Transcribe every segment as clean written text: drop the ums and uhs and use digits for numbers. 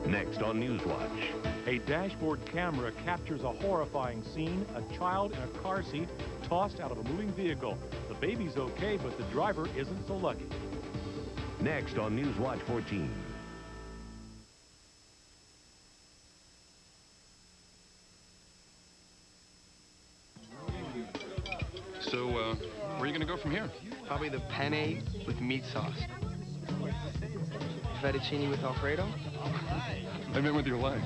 Next on Newswatch. A dashboard camera captures a horrifying scene, a child in a car seat tossed out of a moving vehicle. The baby's okay, but the driver isn't so lucky. Next on Newswatch 14. So, where are you going to go from here? Probably the penne with meat sauce. Fettuccine with Alfredo? I meant with your leg.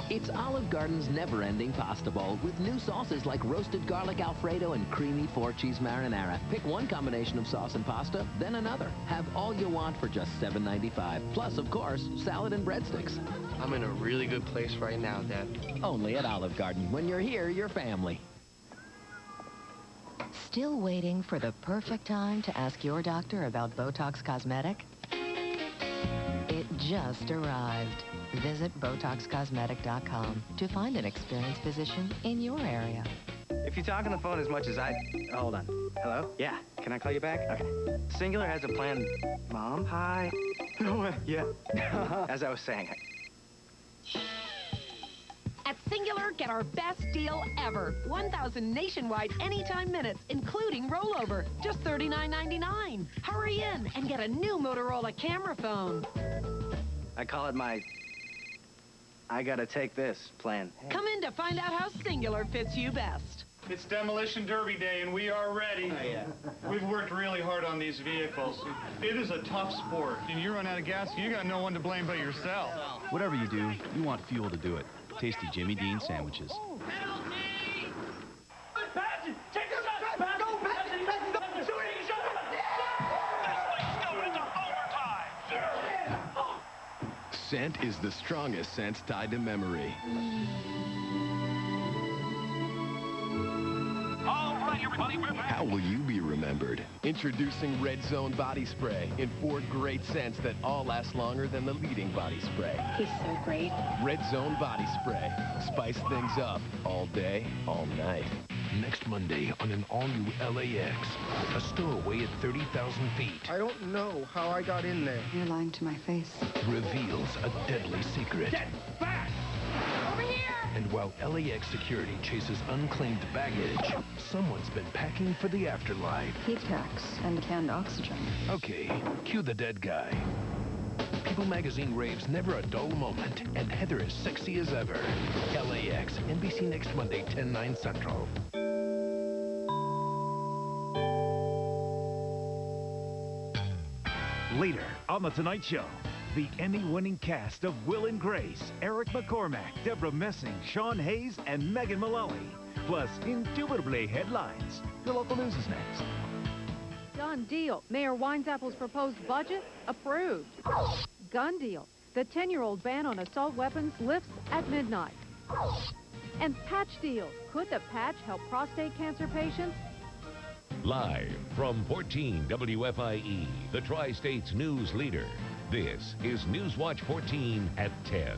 It's Olive Garden's never-ending pasta bowl with new sauces like roasted garlic Alfredo and creamy four-cheese marinara. Pick one combination of sauce and pasta, then another. Have all you want for just $7.95. Plus, of course, salad and breadsticks. I'm in a really good place right now, Dad. Only at Olive Garden. When you're here, you're family. Still waiting for the perfect time to ask your doctor about Botox Cosmetic? It just arrived. Visit BotoxCosmetic.com to find an experienced physician in your area. If you talk on the phone as much as I... Hold on. Hello? Yeah. Can I call you back? Okay. Singular has a plan. Mom? Hi. Yeah. As I was saying. At Singular, get our best deal ever. 1,000 nationwide anytime minutes, including rollover. Just $39.99. Hurry in and get a new Motorola camera phone. I call it my... I gotta take this plan. Come in to find out how Singular fits you best. It's Demolition Derby Day, and we are ready. Oh, yeah. We've worked really hard on these vehicles. It is a tough sport. And you run out of gas, you got no one to blame but yourself. Whatever you do, you want fuel to do it. Tasty Jimmy Dean sandwiches. Scent is the strongest sense tied to memory. All right, everybody, we're back. How will you be remembered? Introducing Red Zone Body Spray in 4 great scents that all last longer than the leading body spray. He's so great. Red Zone Body Spray. Spice things up all day, all night. Next Monday on an all-new LAX. A stowaway at 30,000 feet I don't know how I got in there. You're lying to my face. reveals a deadly secret. Get back! Over here! And while LAX security chases unclaimed baggage, someone's been packing for the afterlife. Heat packs and canned oxygen. Okay, cue the dead guy. People Magazine raves never a dull moment, and Heather is sexy as ever. LAX, NBC next Monday, 10/9 Central. Later on The Tonight Show, the Emmy-winning cast of Will and Grace, Eric McCormack, Deborah Messing, Sean Hayes, and Megan Mullally. Plus, indubitably headlines. The local news is next. Done deal. Mayor Weinzappel's proposed budget approved. Gun deal. The 10-year-old ban on assault weapons lifts at midnight. And patch deal. Could the patch help prostate cancer patients? Live from 14 WFIE, the Tri-State's news leader. This is Newswatch 14 at 10.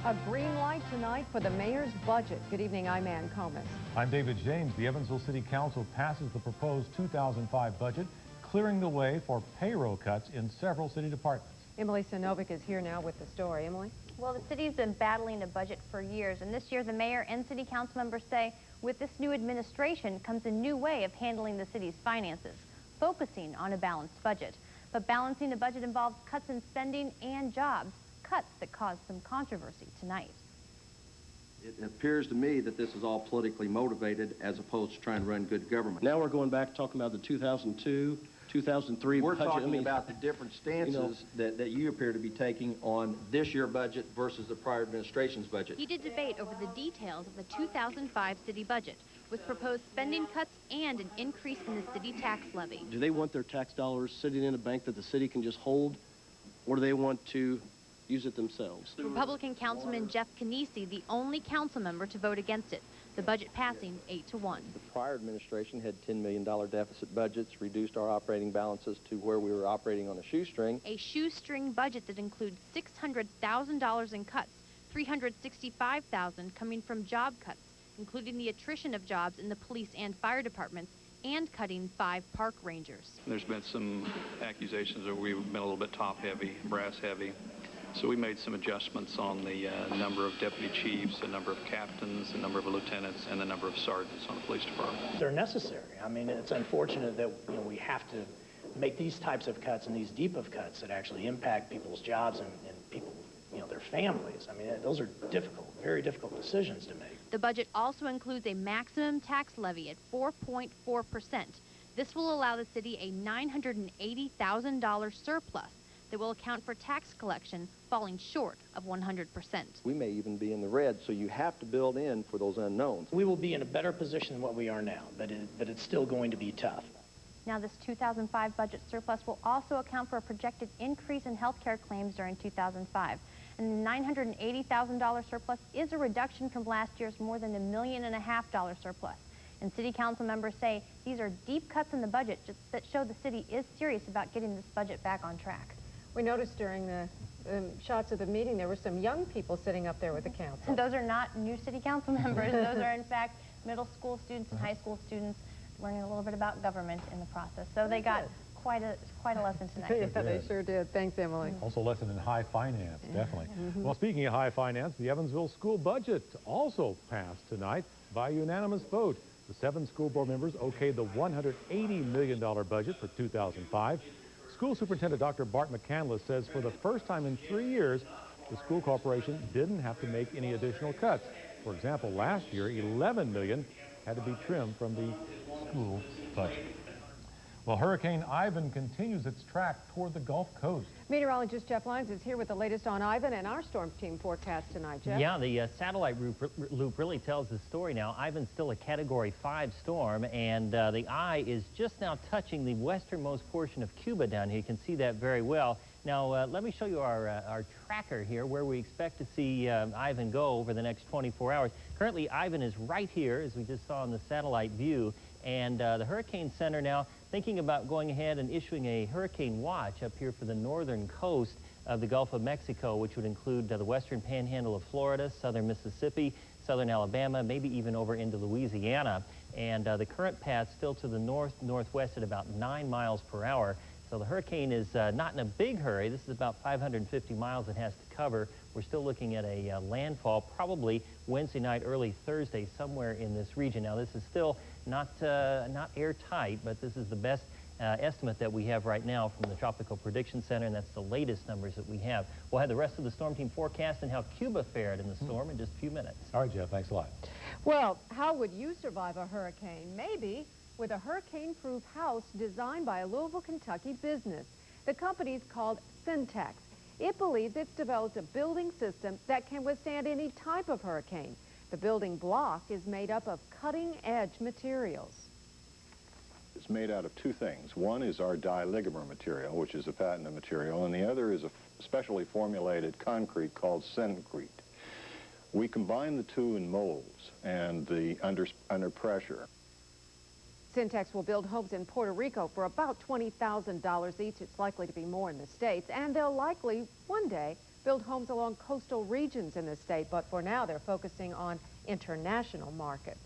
A green light tonight for the mayor's budget. Good evening, I'm Ann Comis. I'm David James. The Evansville City Council passes the proposed 2005 budget, clearing the way for payroll cuts in several city departments. Emily Sinovic is here now with the story. Emily? Well, the city's been battling a budget for years, and this year the mayor and city council members say with this new administration comes a new way of handling the city's finances, focusing on a balanced budget. But balancing a budget involves cuts in spending and jobs, cuts that caused some controversy tonight. It appears to me that this is all politically motivated as opposed to trying to run good government. Now we're going back talking about the 2002, 2003 We're budget. talking about the different stances that you appear to be taking on this year's budget versus the prior administration's budget. Heated debate over the details of the 2005 city budget, with proposed spending cuts and an increase in the city tax levy. Do they want their tax dollars sitting in a bank that the city can just hold, or do they want to use it themselves? Republican Councilman Jeff Canisi, the only council member to vote against it, the budget passing 8-1. The prior administration had $10 million deficit budgets, reduced our operating balances to where we were operating on a shoestring. A shoestring budget that includes $600,000 in cuts, $365,000 coming from job cuts, including the attrition of jobs in the police and fire departments, and cutting 5 park rangers. There's been some accusations that we've been a little bit top-heavy, brass-heavy. So we made some adjustments on the number of deputy chiefs, the number of captains, the number of lieutenants, and the number of sergeants on the police department. They're necessary. I mean, it's unfortunate that we have to make these types of cuts and these deep of cuts that actually impact people's jobs and people, their families. I mean, those are difficult, very difficult decisions to make. The budget also includes a maximum tax levy at 4.4%. This will allow the city a $980,000 surplus that will account for tax collection falling short of 100%. We may even be in the red, so you have to build in for those unknowns. We will be in a better position than what we are now, but it's still going to be tough. Now, this 2005 budget surplus will also account for a projected increase in health care claims during 2005. And the $980,000 surplus is a reduction from last year's more than $1.5 million surplus. And city council members say these are deep cuts in the budget that show the city is serious about getting this budget back on track. We noticed during the shots of the meeting there were some young people sitting up there with the council. And those are not new city council members. Those are, in fact, middle school students and high school students learning a little bit about government in the process. So they got quite a lesson tonight. Yeah, they sure did. Thanks, Emily. Also a lesson in high finance, definitely. Well, speaking of high finance, the Evansville school budget also passed tonight by unanimous vote. The 7 school board members okayed the $180 million budget for 2005. School Superintendent Dr. Bart McCandless says for the first time in 3 years, the school corporation didn't have to make any additional cuts. For example, last year, $11 million had to be trimmed from the school budget. Well, Hurricane Ivan continues its track toward the Gulf Coast. Meteorologist Jeff Lyons is here with the latest on Ivan and our storm team forecast tonight, Jeff. Yeah, the satellite loop really tells the story now. Ivan's still a Category 5 storm, and the eye is just now touching the westernmost portion of Cuba down here. You can see that very well. Now, let me show you our tracker here, where we expect to see Ivan go over the next 24 hours. Currently, Ivan is right here, as we just saw in the satellite view, and the Hurricane Center now thinking about going ahead and issuing a hurricane watch up here for the northern coast of the Gulf of Mexico, which would include the western panhandle of Florida, southern Mississippi, southern Alabama, maybe even over into Louisiana. And the current path still to the northwest at about 9 miles per hour. So the hurricane is not in a big hurry. This is about 550 miles it has to cover. We're still looking at a landfall probably Wednesday night, early Thursday, somewhere in this region. Now, this is still not airtight, but this is the best estimate that we have right now from the Tropical Prediction Center, and that's the latest numbers that we have. We'll have the rest of the storm team forecast and how Cuba fared in the storm in just a few minutes. All right, Jeff, thanks a lot. Well, how would you survive a hurricane? Maybe with a hurricane-proof house designed by a Louisville, Kentucky business. The company's called Syntax. It believes it's developed a building system that can withstand any type of hurricane. The building block is made up of cutting-edge materials. It's made out of 2 things. One is our dye-ligament material, which is a patented material, and the other is a specially formulated concrete called Syncrete. We combine the 2 in molds and under pressure. Syntax will build homes in Puerto Rico for about $20,000 each. It's likely to be more in the States, and they'll likely one day build homes along coastal regions in the state, but for now they're focusing on international markets.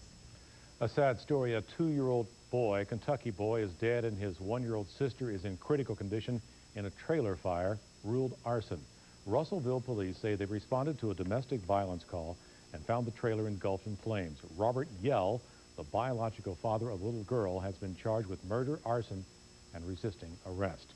A sad story. A 2-year-old boy, Kentucky boy, is dead, and his 1-year-old sister is in critical condition in a trailer fire, ruled arson. Russellville police say they responded to a domestic violence call and found the trailer engulfed in flames. Robert Yell, the biological father of the little girl, has been charged with murder, arson, and resisting arrest.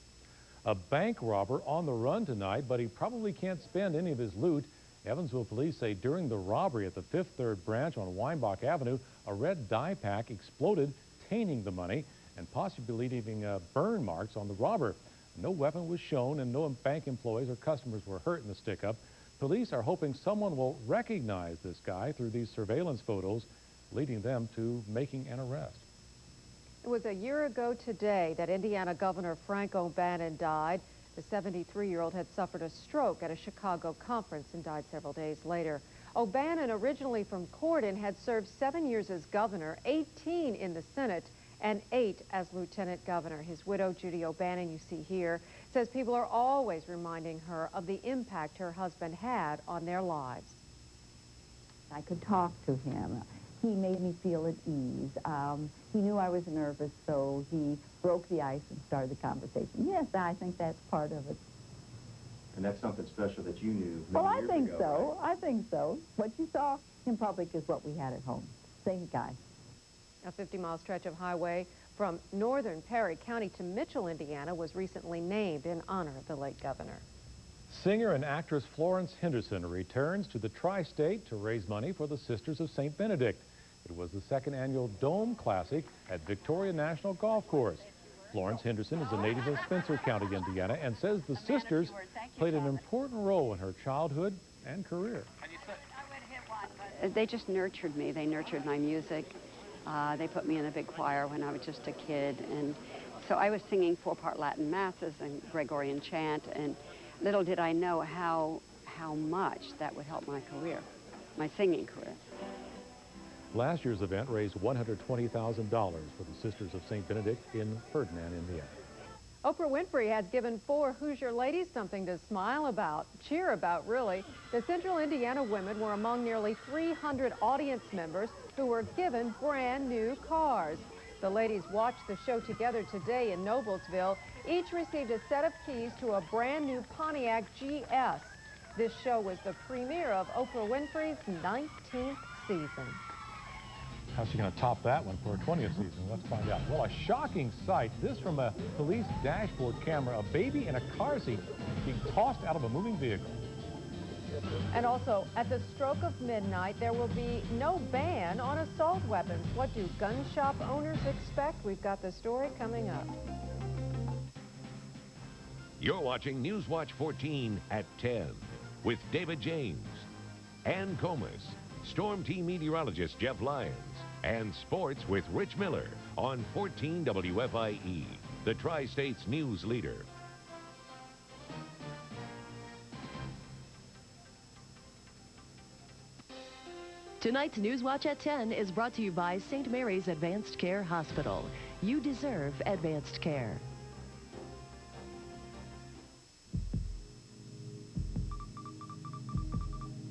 A bank robber on the run tonight, but he probably can't spend any of his loot. Evansville police say during the robbery at the Fifth Third branch on Weinbach Avenue, a red dye pack exploded, tainting the money and possibly leaving burn marks on the robber. No weapon was shown, and no bank employees or customers were hurt in the stick-up. Police are hoping someone will recognize this guy through these surveillance photos, leading them to making an arrest. It was a year ago today that Indiana Governor Frank O'Bannon died. The 73-year-old had suffered a stroke at a Chicago conference and died several days later. O'Bannon, originally from Corydon, had served 7 years as governor, 18 in the Senate, and 8 as lieutenant governor. His widow, Judy O'Bannon, you see here, says people are always reminding her of the impact her husband had on their lives. I could talk to him. He made me feel at ease. He knew I was nervous, so he broke the ice and started the conversation. Yes, I think that's part of it. And that's something special that you knew Well, many I years think ago, so. I think so. What you saw in public is what we had at home. Same guy. A 50-mile stretch of highway from northern Perry County to Mitchell, Indiana, was recently named in honor of the late governor. Singer and actress Florence Henderson returns to the Tri-State to raise money for the Sisters of St. Benedict. It was the second annual Dome Classic at Victoria National Golf Course. Florence Henderson is a native of Spencer County, Indiana, and says the sisters played an important role in her childhood and career. They just nurtured me. They nurtured my music. They put me in a big choir when I was just a kid, and so I was singing 4-part Latin masses and Gregorian chant, and little did I know how much that would help my career, my singing career. Last year's event raised $120,000 for the Sisters of St. Benedict in Ferdinand, Indiana. Oprah Winfrey has given 4 Hoosier ladies something to smile about, cheer about, really. The Central Indiana women were among nearly 300 audience members who were given brand new cars. The ladies watched the show together today in Noblesville. Each received a set of keys to a brand new Pontiac GS. This show was the premiere of Oprah Winfrey's 19th season. How's she going to top that one for her 20th season? Let's find out. Well, a shocking sight. This from a police dashboard camera. A baby in a car seat being tossed out of a moving vehicle. And also, at the stroke of midnight, there will be no ban on assault weapons. What do gun shop owners expect? We've got the story coming up. You're watching Newswatch 14 at 10 with David James, Ann Comas, Storm Team meteorologist Jeff Lyons, and sports with Rich Miller on 14 WFIE, the Tri-State's news leader. Tonight's Newswatch at 10 is brought to you by St. Mary's Advanced Care Hospital. You deserve advanced care.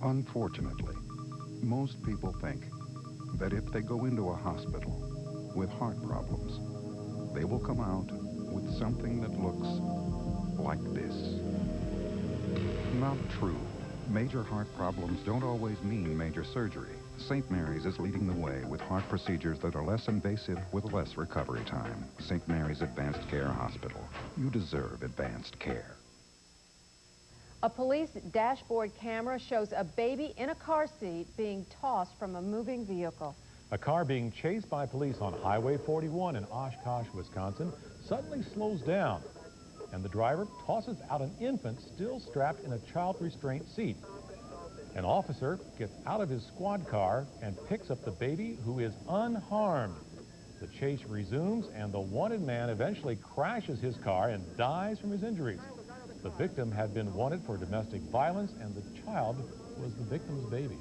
Unfortunately, most people think that if they go into a hospital with heart problems, they will come out with something that looks like this. Not true. Major heart problems don't always mean major surgery. St. Mary's is leading the way with heart procedures that are less invasive with less recovery time. St. Mary's Advanced Care Hospital. You deserve advanced care. A police dashboard camera shows a baby in a car seat being tossed from a moving vehicle. A car being chased by police on Highway 41 in Oshkosh, Wisconsin, suddenly slows down, and the driver tosses out an infant still strapped in a child restraint seat. An officer gets out of his squad car and picks up the baby, who is unharmed. The chase resumes, and the wanted man eventually crashes his car and dies from his injuries. The victim had been wanted for domestic violence, and the child was the victim's baby.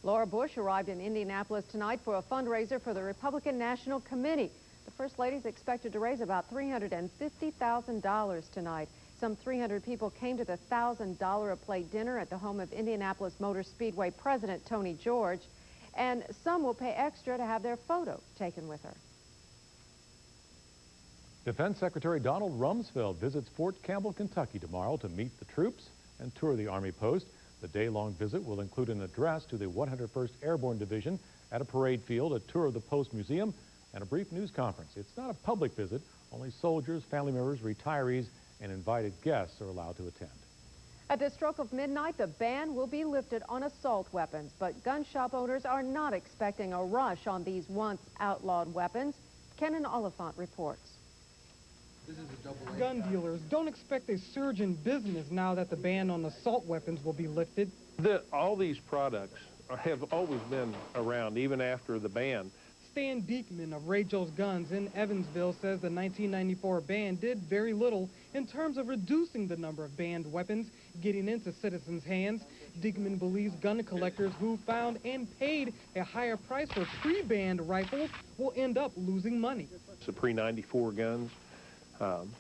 Laura Bush arrived in Indianapolis tonight for a fundraiser for the Republican National Committee. The First Lady's expected to raise about $350,000 tonight. Some 300 people came to the $1,000 a plate dinner at the home of Indianapolis Motor Speedway President Tony George, and some will pay extra to have their photo taken with her. Defense Secretary Donald Rumsfeld visits Fort Campbell, Kentucky tomorrow to meet the troops and tour the Army post. The day-long visit will include an address to the 101st Airborne Division at a parade field, a tour of the Post Museum, and a brief news conference. It's not a public visit. Only soldiers, family members, retirees, and invited guests are allowed to attend. At the stroke of midnight, the ban will be lifted on assault weapons, but gun shop owners are not expecting a rush on these once outlawed weapons. Kenan Oliphant reports. Gun dealers don't expect a surge in business now that the ban on assault weapons will be lifted. All these products have always been around, even after the ban. Stan Diekman of Ray Joe's Guns in Evansville says the 1994 ban did very little in terms of reducing the number of banned weapons getting into citizens' hands. Diekman believes gun collectors who found and paid a higher price for pre-banned rifles will end up losing money. The pre-94 guns,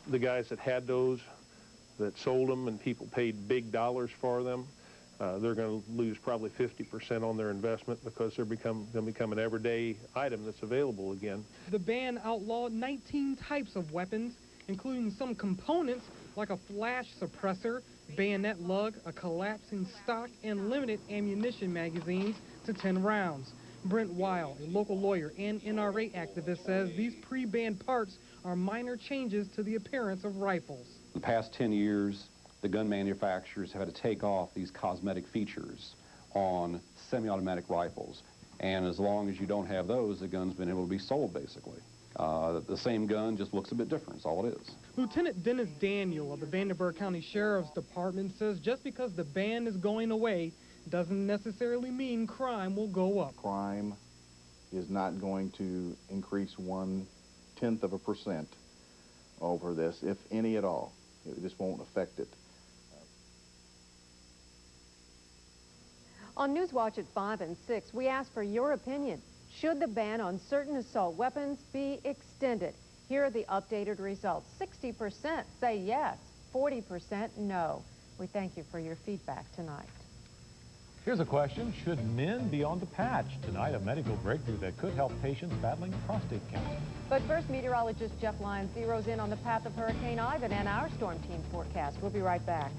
the guys that had those, that sold them and people paid big dollars for them, they're going to lose probably 50% on their investment because they're going to become an everyday item that's available again. The ban outlawed 19 types of weapons, including some components like a flash suppressor, bayonet lug, a collapsing stock, and limited ammunition magazines to 10 rounds. Brent Weil, a local lawyer and NRA activist, says these pre-banned parts are minor changes to the appearance of rifles. The past 10 years, the gun manufacturers have had to take off these cosmetic features on semi-automatic rifles. And as long as you don't have those, the gun's been able to be sold, basically. The same gun just looks a bit different, that's all it is. Lieutenant Dennis Daniel of the Vanderburgh County Sheriff's Department says just because the ban is going away doesn't necessarily mean crime will go up. Crime is not going to increase 0.1% over this, if any at all. It just won't affect it. On Newswatch at 5 and 6, we ask for your opinion. Should the ban on certain assault weapons be extended? Here are the updated results. 60% say yes, 40% no. We thank you for your feedback tonight. Here's a question. Should men be on the patch? Tonight, a medical breakthrough that could help patients battling prostate cancer. But first, meteorologist Jeff Lyons zeroes in on the path of Hurricane Ivan and our storm team forecast. We'll be right back.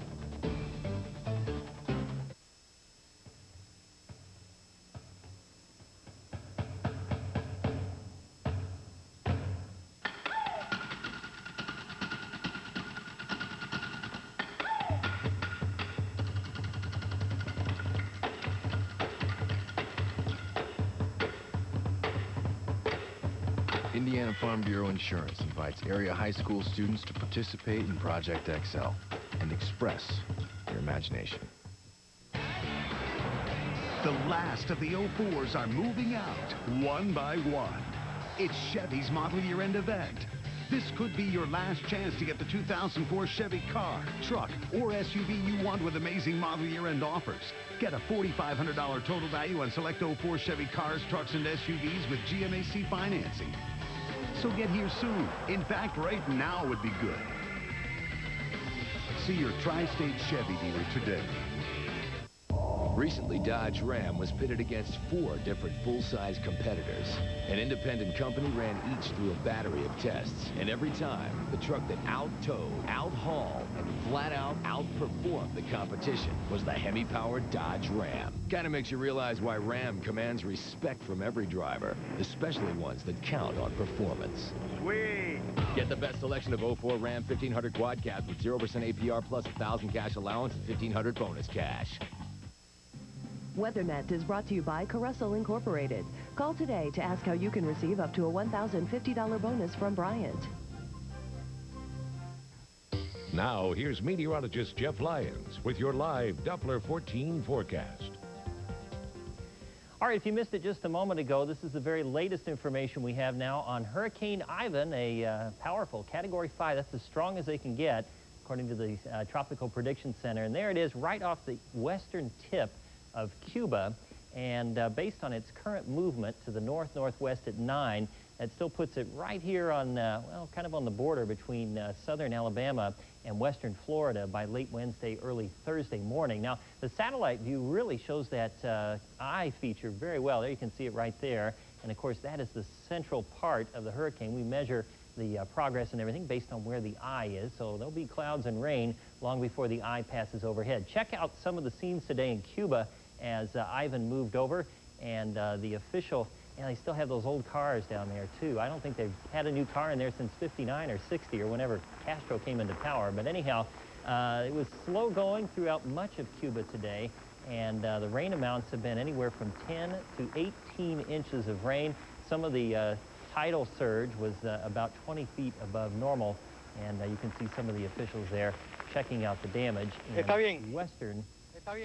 Indiana Farm Bureau Insurance invites area high school students to participate in Project XL and express their imagination. The last of the 04s are moving out, one by one. It's Chevy's model year-end event. This could be your last chance to get the 2004 Chevy car, truck, or SUV you want with amazing model year-end offers. Get a $4,500 total value on select 04 Chevy cars, trucks, and SUVs with GMAC financing. So get here soon. In fact, right now would be good. See your Tri-State Chevy dealer today. Recently, Dodge Ram was pitted against 4 different full-size competitors. An independent company ran each through a battery of tests, and every time, the truck that out-towed, out-hauled, and flat-out outperformed the competition was the Hemi-powered Dodge Ram. Kind of makes you realize why Ram commands respect from every driver, especially ones that count on performance. Sweet! Get the best selection of 04 Ram 1500 Quad Cabs with 0% APR plus 1,000 cash allowance and 1,500 bonus cash. WeatherNet is brought to you by Caruso Incorporated. Call today to ask how you can receive up to a $1,050 bonus from Bryant. Now, here's meteorologist Jeff Lyons with your live Doppler 14 forecast. All right, if you missed it just a moment ago, this is the very latest information we have now on Hurricane Ivan, a powerful Category 5. That's as strong as they can get, according to the Tropical Prediction Center. And there it is, right off the western tip of Cuba, and based on its current movement to the north-northwest at 9, that still puts it right here on, well, kind of on the border between southern Alabama and western Florida by late Wednesday, early Thursday morning. Now, the satellite view really shows that eye feature very well. There you can see it right there, and of course that is the central part of the hurricane. We measure the progress and everything based on where the eye is, so there'll be clouds and rain long before the eye passes overhead. Check out some of the scenes today in Cuba as Ivan moved over, and the official, and they still have those old cars down there too. I don't think they've had a new car in there since 59 or 60 or whenever Castro came into power, but anyhow, it was slow going throughout much of Cuba today, and the rain amounts have been anywhere from 10 to 18 inches of rain. Some of the tidal surge was about 20 feet above normal, and you can see some of the officials there checking out the damage in western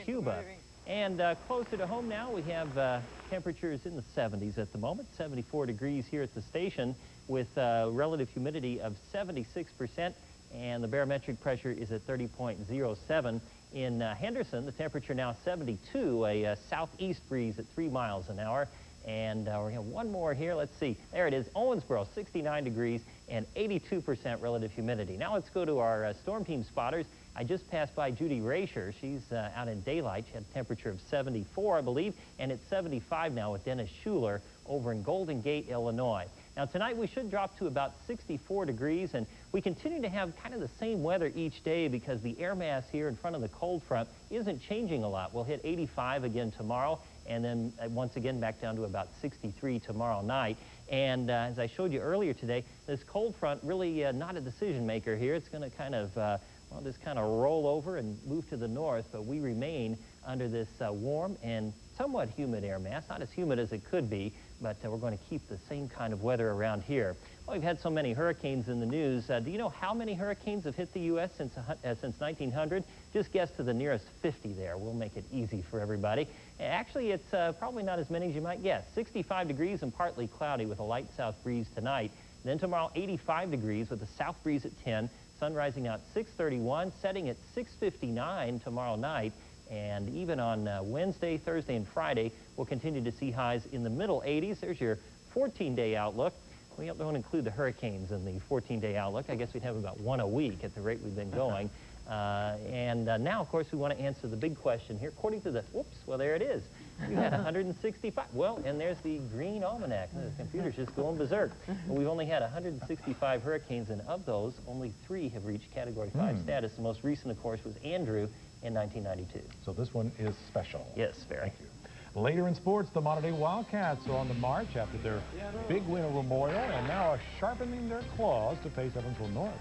Cuba. And closer to home now, we have temperatures in the 70s at the moment, 74 degrees here at the station with relative humidity of 76%, and the barometric pressure is at 30.07. In Henderson, the temperature now 72, a southeast breeze at 3 miles an hour. And we're going to have one more here. Let's see. There it is. Owensboro, 69 degrees and 82% relative humidity. Now let's go to our storm team spotters. I just passed by Judy Rasher. She's out in daylight. She had a temperature of 74, I believe, and it's 75 now with Dennis Schuler over in Golden Gate, Illinois. Now tonight we should drop to about 64 degrees, and we continue to have kind of the same weather each day because the air mass here in front of the cold front isn't changing a lot. We'll hit 85 again tomorrow, and then once again back down to about 63 tomorrow night. And as I showed you earlier today, this cold front really not a decision maker here. It's going to kind of well, just kind of roll over and move to the north, but we remain under this warm and somewhat humid air mass. Not as humid as it could be, but we're going to keep the same kind of weather around here. Well, we've had so many hurricanes in the news. Do you know how many hurricanes have hit the U.S. since 1900? Just guess to the nearest 50 there. We'll make it easy for everybody. Actually, it's probably not as many as you might guess. 65 degrees and partly cloudy with a light south breeze tonight. Then tomorrow, 85 degrees with a south breeze at 10. Sun rising out 6:31, setting at 6:59 tomorrow night. And even on Wednesday, Thursday, and Friday, we'll continue to see highs in the middle 80s. There's your 14-day outlook. We don't include the hurricanes in the 14-day outlook. I guess we'd have about one a week at the rate we've been going. Now, of course, we want to answer the big question here. According to the, whoops, well, there it is. We've had 165. Well, and there's the green almanac. The computer's just going berserk. We've only had 165 hurricanes, and of those, only 3 have reached Category 5 status. The most recent, of course, was Andrew in 1992. So this one is special. Yes, very. Thank you. Later in sports, the Monterey Wildcats are on the march after their big win over Memorial, and now are sharpening their claws to face Evansville North.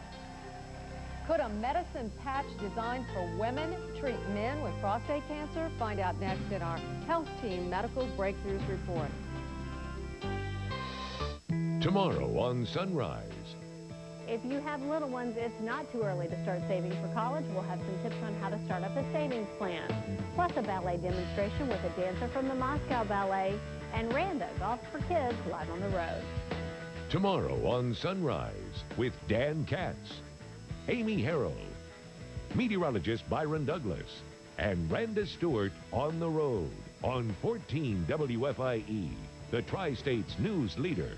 Could a medicine patch designed for women treat men with prostate cancer? Find out next in our Health Team Medical Breakthroughs Report. Tomorrow on Sunrise. If you have little ones, it's not too early to start saving for college. We'll have some tips on how to start up a savings plan. Plus a ballet demonstration with a dancer from the Moscow Ballet. And Randa, Golf for Kids, live on the road. Tomorrow on Sunrise with Dan Katz, Amy Harrell, meteorologist Byron Douglas, and Randa Stewart on the road on 14 WFIE, the Tri-State's news leader.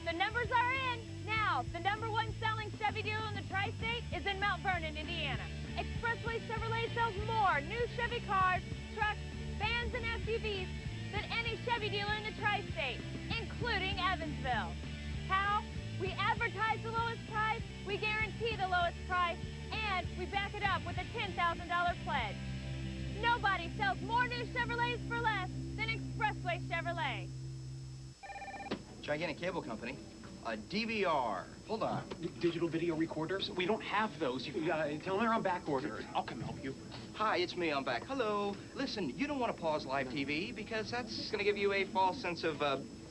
The numbers are in. Now, the #1 selling Chevy dealer in the Tri-State is in Mount Vernon, Indiana. Expressway Chevrolet sells more new Chevy cars, trucks, vans, and SUVs than any Chevy dealer in the Tri-State, including Evansville. How? We advertise the lowest price, we guarantee the lowest price, and we back it up with a $10,000 pledge. Nobody sells more new Chevrolets for less than Expressway Chevrolet. Gigantic Cable Company. A DVR. Hold on. Digital video recorders? We don't have those. You gotta tell them they're on back order. I'll come help you. Hi, it's me. I'm back. Hello. Listen, you don't want to pause live TV because that's going to give you a false sense of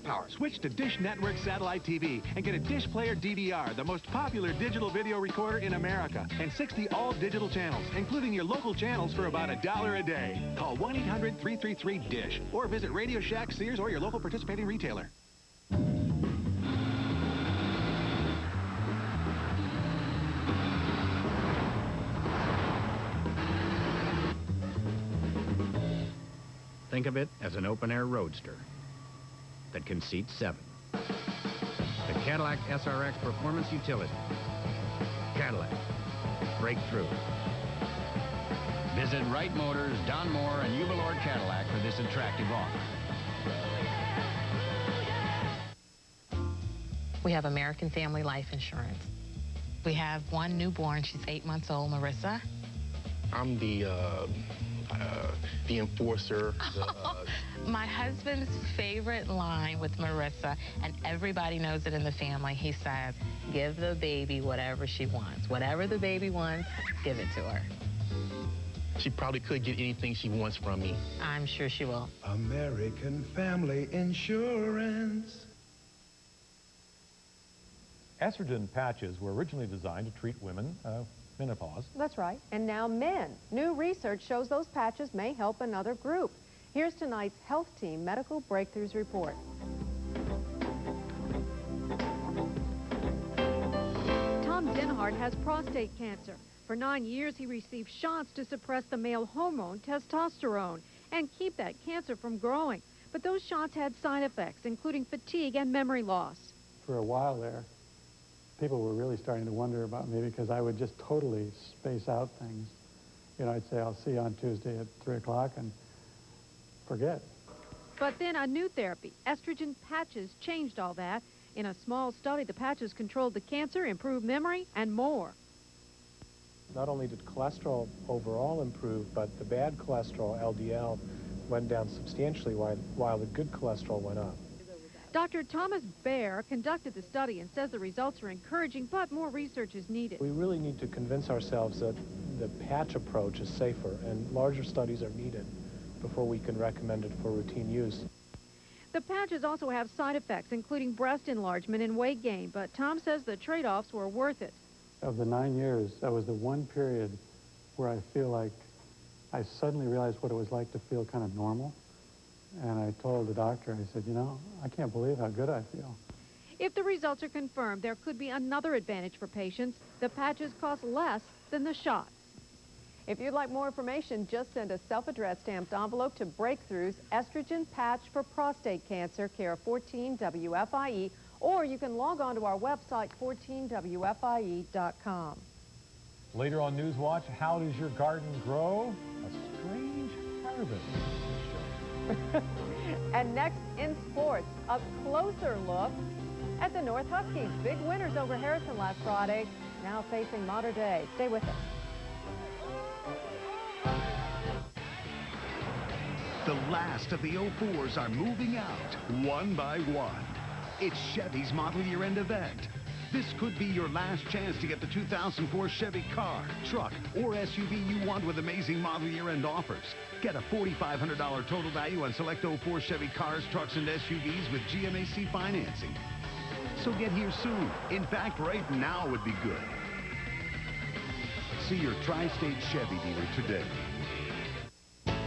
power. Switch to Dish Network Satellite TV and get a Dish Player DVR, the most popular digital video recorder in America, and 60 all-digital channels, including your local channels for about $1 a day. Call 1-800-333-DISH or visit Radio Shack, Sears, or your local participating retailer. Think of it as an open-air roadster that can seat 7. The Cadillac SRX Performance Utility. Cadillac. Breakthrough. Visit Wright Motors, Don Moore, and Uvalord Cadillac for this attractive offer. We have American Family Life Insurance. We have one newborn. She's 8 months old, Marissa. I'm the enforcer. My husband's favorite line with Marissa, and everybody knows it in the family, he says, give the baby whatever she wants. Whatever the baby wants, give it to her. She probably could get anything she wants from me. I'm sure she will. American Family Insurance. Estrogen patches were originally designed to treat women menopause. That's right. And now men. New research shows those patches may help another group. Here's tonight's Health Team Medical Breakthroughs Report. Tom Denhart has prostate cancer. For 9 years, he received shots to suppress the male hormone testosterone and keep that cancer from growing. But those shots had side effects, including fatigue and memory loss. For a while there, people were really starting to wonder about me because I would just totally space out things. You know, I'd say, I'll see you on Tuesday at 3 o'clock and forget. But then a new therapy, estrogen patches, changed all that. In a small study, the patches controlled the cancer, improved memory, and more. Not only did cholesterol overall improve, but the bad cholesterol, LDL, went down substantially while the good cholesterol went up. Dr. Thomas Baer conducted the study and says the results are encouraging, but more research is needed. We really need to convince ourselves that the patch approach is safer, and larger studies are needed before we can recommend it for routine use. The patches also have side effects, including breast enlargement and weight gain, but Tom says the trade-offs were worth it. Of the 9 years, that was the one period where I feel like I suddenly realized what it was like to feel kind of normal. And I told the doctor, I said, you know, I can't believe how good I feel. If the results are confirmed, there could be another advantage for patients. The patches cost less than the shots. If you'd like more information, just send a self-addressed stamped envelope to Breakthrough's Estrogen Patch for Prostate Cancer, care of 14 WFIE, or you can log on to our website, 14wfie.com. Later on Newswatch, how does your garden grow? A strange harvest. And next in sports, a closer look at the North Huskies. Big winners over Harrison last Friday, now facing Mater Dei. Stay with us. The last of the 04s are moving out, one by one. It's Chevy's Model Year End event. This could be your last chance to get the 2004 Chevy car, truck, or SUV you want with amazing Model Year End offers. Get a $4,500 total value on select 04 Chevy cars, trucks, and SUVs with GMAC financing. So get here soon. In fact, right now would be good. See your Tri-State Chevy dealer today.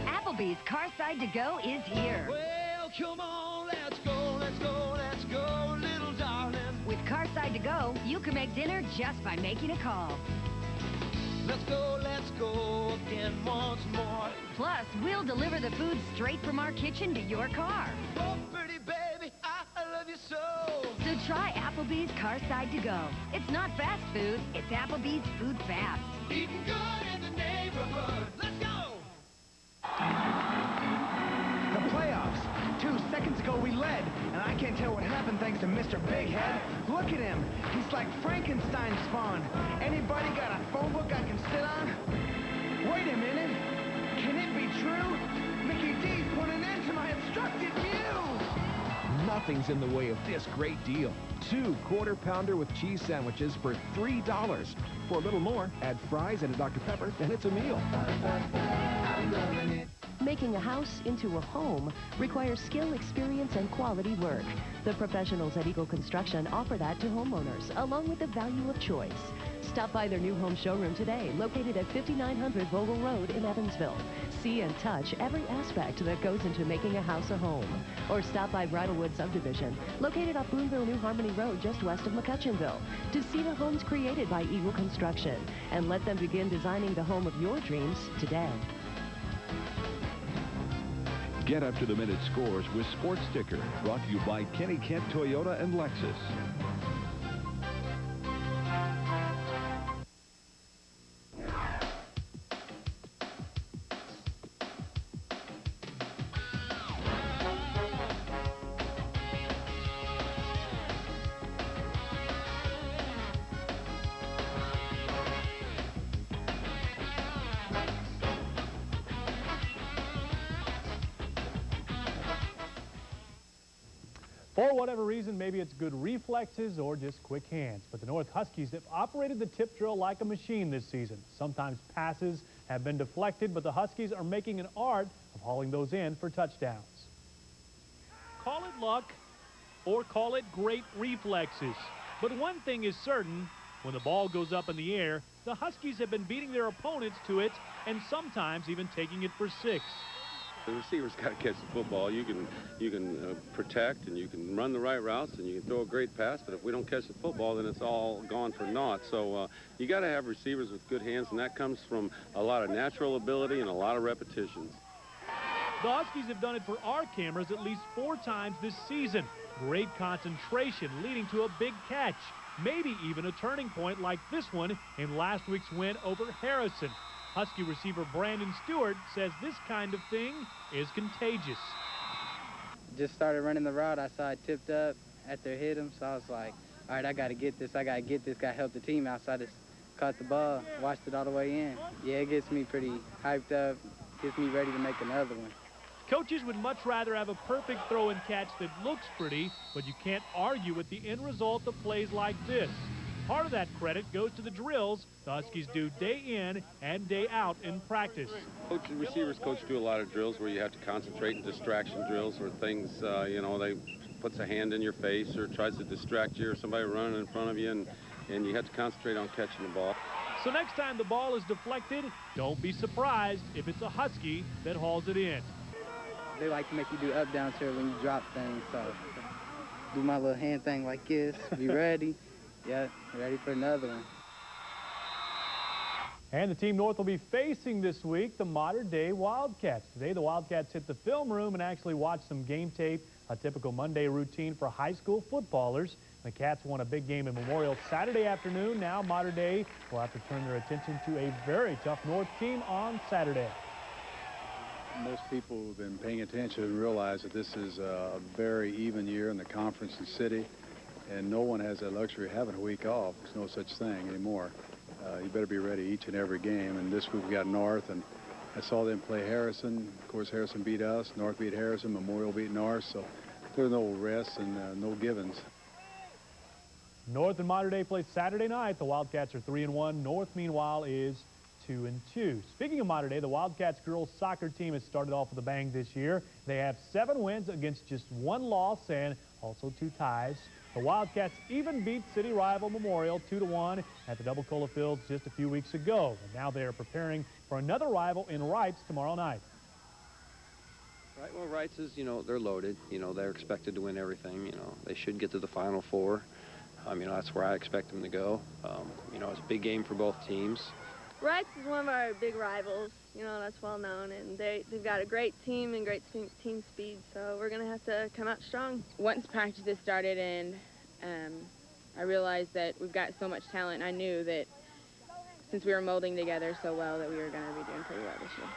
Applebee's Carside to Go is here. Well, come on, let's go, let's go, let's go, little darling. With Carside to Go, you can make dinner just by making a call. Let's go again once more. Plus, we'll deliver the food straight from our kitchen to your car. Oh, pretty baby, I love you so. So try Applebee's Carside to Go. It's not fast food, it's Applebee's Food Fast. Eating good in the neighborhood. Let's go! The playoffs. 2 seconds ago we led, and I can't tell what happened thanks to Mr. Big Head. Look at him. He's like Frankenstein spawn. Anybody got a phone book I can sit on? Wait a minute. Can it be true? Mickey D's put an end to my obstructed view. Nothing's in the way of this great deal. 2 Quarter Pounder with cheese sandwiches for $3. For a little more, add fries and a Dr. Pepper, and it's a meal. Making a house into a home requires skill, experience, and quality work. The professionals at Eagle Construction offer that to homeowners, along with the value of choice. Stop by their new home showroom today, located at 5900 Vogel Road in Evansville. See and touch every aspect that goes into making a house a home. Or stop by Bridlewood Subdivision, located off Boonville New Harmony Road, just west of McCutcheonville, to see the homes created by Eagle Construction. And let them begin designing the home of your dreams today. Get up to the minute scores with Sports Sticker, brought to you by Kenny Kent Toyota and Lexus. For whatever reason, maybe it's good reflexes or just quick hands, but the North Huskies have operated the tip drill like a machine this season. Sometimes passes have been deflected, but the Huskies are making an art of hauling those in for touchdowns. Call it luck or call it great reflexes. But one thing is certain, when the ball goes up in the air, the Huskies have been beating their opponents to it and sometimes even taking it for 6. The receiver's got to catch the football. You can protect and you can run the right routes and you can throw a great pass, but if we don't catch the football, then it's all gone for naught. So you got to have receivers with good hands, and that comes from a lot of natural ability and a lot of repetitions. The Huskies have done it for our cameras at least 4 times this season. Great concentration leading to a big catch, maybe even a turning point like this one in last week's win over Harrison. Husky receiver Brandon Stewart says this kind of thing is contagious. just started running the route. I saw it tipped up after it hit him, so I was like, all right, I got to get this. I got to get this. Got to help the team out. So I just caught the ball, watched it all the way in. Yeah, it gets me pretty hyped up, gets me ready to make another one. Coaches would much rather have a perfect throw and catch that looks pretty, but you can't argue with the end result of plays like this. Part of that credit goes to the drills the Huskies do day in and day out in practice. Receivers coach do a lot of drills where you have to concentrate, and distraction drills or things, you know, they puts a hand in your face or tries to distract you or somebody running in front of you, and you have to concentrate on catching the ball. So next time the ball is deflected, don't be surprised if it's a Husky that hauls it in. They like to make you do up-down tilt when you drop things, so do my little hand thing like this, be ready. Yeah, ready for another one. And the Team North will be facing this week the modern-day Wildcats. Today, the Wildcats hit the film room and actually watched some game tape, a typical Monday routine for high school footballers. The Cats won a big game in Memorial Saturday afternoon. Now, modern day will have to turn their attention to a very tough North team on Saturday. Most people who've been paying attention realize that this is a very even year in the conference and city, and no one has that luxury of having a week off. There's no such thing anymore. You better be ready each and every game, and this week we got North, and I saw them play Harrison. Of course, Harrison beat us, North beat Harrison, Memorial beat North, so there's no rest and no givens. North and Modern Day play Saturday night. The Wildcats are 3-1. North, meanwhile, is 2-2. Speaking of Modern Day, the Wildcats girls soccer team has started off with a bang this year. They have 7 wins against just 1 loss and also 2 ties. The Wildcats even beat city rival Memorial 2-1 at the Double Cola Fields just a few weeks ago. And now they are preparing for another rival in Wrights tomorrow night. Right, well, Wrights is, you know, they're loaded. You know, they're expected to win everything. You know, they should get to the Final Four. You know, that's where I expect them to go. You know, it's a big game for both teams. Wrights is one of our big rivals, you know, that's well known, and they've got a great team and great team speed, so we're going to have to come out strong. Once practices started and I realized that we've got so much talent, I knew that since we were molding together so well that we were going to be doing pretty well this year.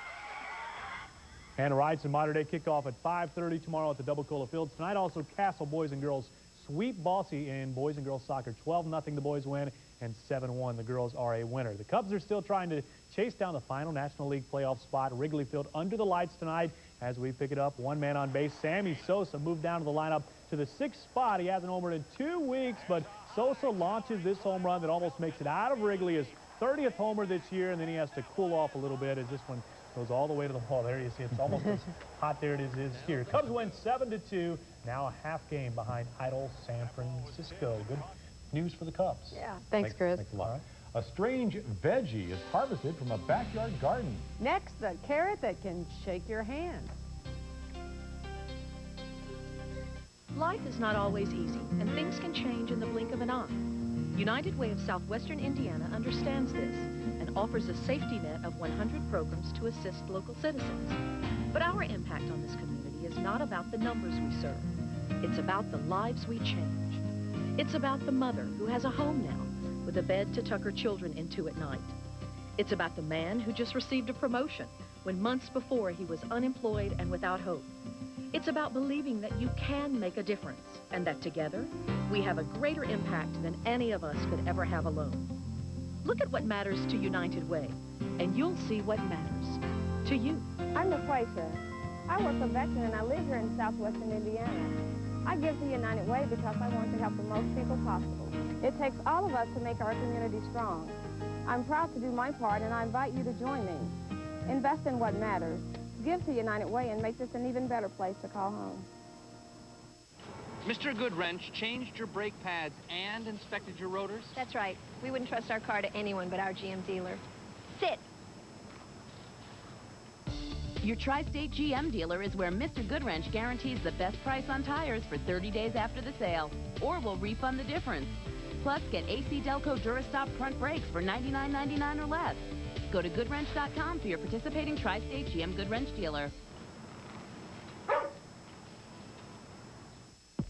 And Wrights and Modern Day kick off at 5:30 tomorrow at the Double Cola Fields. Tonight also Castle boys and girls sweep Bossy in boys and girls soccer. 12-0 the boys win and 7-1 the girls are a winner. The Cubs are still trying to chase down the final National League playoff spot. Wrigley Field under the lights tonight as we pick it up. 1 man on base. Sammy Sosa moved down to the lineup to the 6th spot. He hasn't homered in 2 weeks, but Sosa launches this home run that almost makes it out of Wrigley, his 30th homer this year, and then he has to cool off a little bit as this one goes all the way to the wall. There you see it's almost as hot there it is here. Cubs win 7-2. Now a half game behind idle San Francisco. Good news for the Cubs. Yeah, thanks Chris. Thanks a lot. A strange veggie is harvested from a backyard garden. Next, the carrot that can shake your hand. Life is not always easy, and things can change in the blink of an eye. United Way of Southwestern Indiana understands this and offers a safety net of 100 programs to assist local citizens. But our impact on this community is not about the numbers we serve. It's about the lives we change. It's about the mother who has a home now with a bed to tuck her children into at night. It's about the man who just received a promotion when months before he was unemployed and without hope. It's about believing that you can make a difference and that together we have a greater impact than any of us could ever have alone. Look at what matters to United Way, and you'll see what matters to you. I'm LaQuaisha. I work for Veteran and I live here in southwestern Indiana. I give to United Way because I want to help the most people possible. It takes all of us to make our community strong. I'm proud to do my part and I invite you to join me. Invest in what matters. Give to United Way and make this an even better place to call home. Mr. Goodwrench changed your brake pads and inspected your rotors? That's right. We wouldn't trust our car to anyone but our GM dealer. Sit. Your Tri-State GM dealer is where Mr. Goodwrench guarantees the best price on tires for 30 days after the sale, or will refund the difference. Plus, get AC Delco Durastop front brakes for $99.99 or less. Go to Goodwrench.com for your participating Tri-State GM Goodwrench dealer.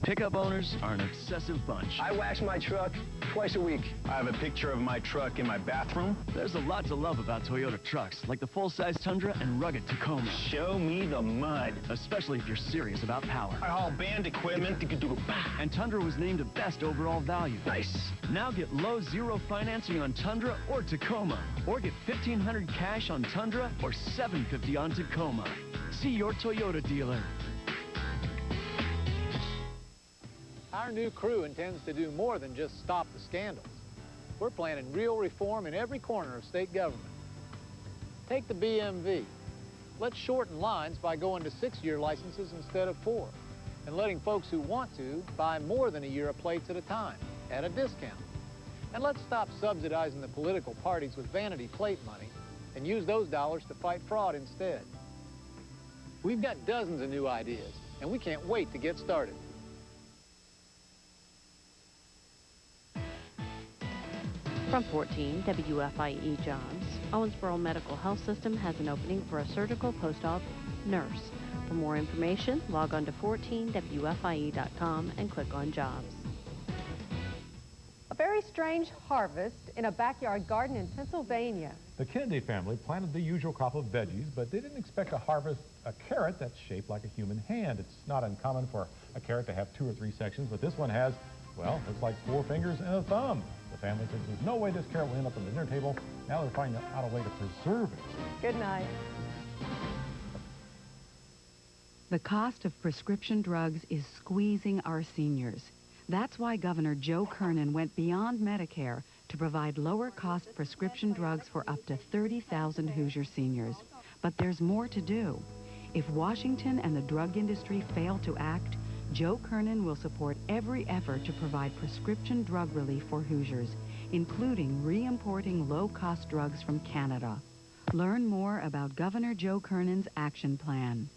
Pickup owners are an obsessive bunch. I wash my truck twice a week. I have a picture of my truck in my bathroom. There's a lot to love about Toyota trucks, like the full-size Tundra and rugged Tacoma. Show me the mud. Especially if you're serious about power. I haul band equipment. And Tundra was named a best overall value. Nice. Now get low zero financing on Tundra or Tacoma. Or get $1,500 cash on Tundra or $750 on Tacoma. See your Toyota dealer. Our new crew intends to do more than just stop the scandals. We're planning real reform in every corner of state government. Take the BMV. Let's shorten lines by going to 6-year licenses instead of 4, and letting folks who want to buy more than a year of plates at a time at a discount. And let's stop subsidizing the political parties with vanity plate money and use those dollars to fight fraud instead. We've got dozens of new ideas, and we can't wait to get started. From 14 WFIE Jobs, Owensboro Medical Health System has an opening for a surgical post-op nurse. For more information, log on to 14WFIE.com and click on Jobs. A very strange harvest in a backyard garden in Pennsylvania. The Kennedy family planted the usual crop of veggies, but they didn't expect to harvest a carrot that's shaped like a human hand. It's not uncommon for a carrot to have 2 or 3 sections, but this one has, well, looks like 4 fingers and a thumb. The family says there's no way this carrot will end up on the dinner table. Now they're finding out a way to preserve it. Good night. The cost of prescription drugs is squeezing our seniors. That's why Governor Joe Kernan went beyond Medicare to provide lower-cost prescription drugs for up to 30,000 Hoosier seniors. But there's more to do. If Washington and the drug industry fail to act, Joe Kernan will support every effort to provide prescription drug relief for Hoosiers, including re-importing low-cost drugs from Canada. Learn more about Governor Joe Kernan's action plan.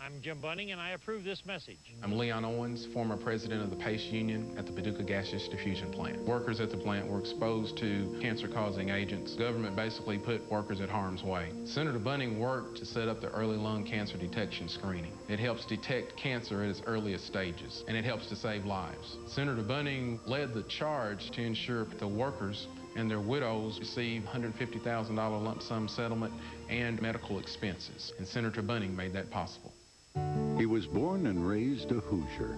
I'm Jim Bunning, and I approve this message. I'm Leon Owens, former president of the PACE Union at the Paducah Gaseous Diffusion Plant. Workers at the plant were exposed to cancer-causing agents. The government basically put workers at harm's way. Senator Bunning worked to set up the early lung cancer detection screening. It helps detect cancer at its earliest stages, and it helps to save lives. Senator Bunning led the charge to ensure the workers and their widows receive $150,000 lump sum settlement and medical expenses, and Senator Bunning made that possible. He was born and raised a Hoosier.